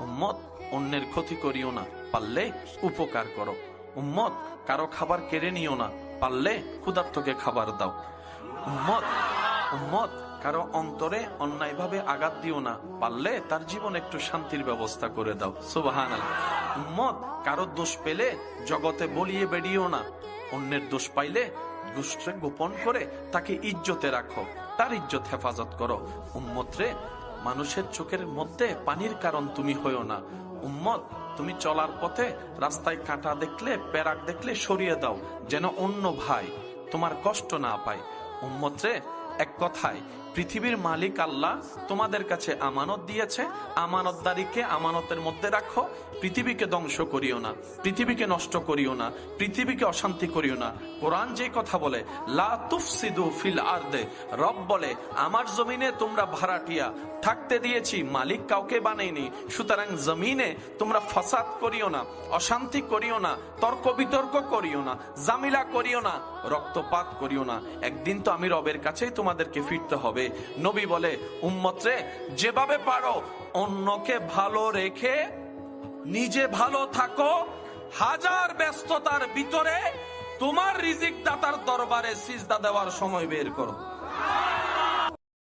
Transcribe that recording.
উম্মত অন্যের ক্ষতি করিও না, পারলে উপকার করো। উম্মত কারো খাবার কেড়ে নিও না, পারলে ক্ষুধার্তকে খাবার দাও। উম্মত কারো অন্তরে অন্যায়ভাবে আঘাত দিও না, পারলে তার জীবন একটু শান্তির ব্যবস্থা করে দাও। সুবহানাল্লাহ। উম্মত কারো দোষ পেলে জগতে বলিয়ে বেরিয়েও না, অন্যের দোষ পাইলে দোষকে গোপন করে তাকে ইজ্জতে রাখো, তার ইজ্জত হেফাজত করো। উম্মত রে, মানুষের চোখের মধ্যে পানির কারণ তুমি হইও না। উম্মত, তুমি চলার পথে রাস্তায় কাঁটা দেখলে, পেরাক দেখলে সরিয়ে দাও, যেন অন্য ভাই তোমার কষ্ট না পায়। উম্মত রে, এক কথায় পৃথিবীর মালিক আল্লাহ তোমাদের কাছে আমানত দিয়েছে, আমানতদারিকে আমানতের মধ্যে রাখো। পৃথিবীকে ধ্বংস করিও না, পৃথিবীকে নষ্ট করিও না, পৃথিবীকে অশান্তি করিও না। কোরআন যে কথা বলে, লা তুফসিদু ফিল আরদে, রব বলে আমার জমিনে তোমরা ভাড়াটিয়া থাকতে দিয়েছি, মালিক কাউকে বানাইনি। সুতরাং জমিনে তোমরা ফাসাদ করিও না, অশান্তি করিও না, তর্ক বিতর্ক করিও না, জামিলা করিও না, রক্তপাত করিও না। একদিন তো আমি রবের কাছেই তোমাদেরকে ফিরতে হবে। নবী বলে, উম্মত রে, যেভাবে পারো অন্যকে ভালো রেখে নিজে ভালো থাকো। হাজার ব্যস্ততার ভিতরে তোমার রিজিক দাতার দরবারে সিজদা দেওয়ার সময় বের করো।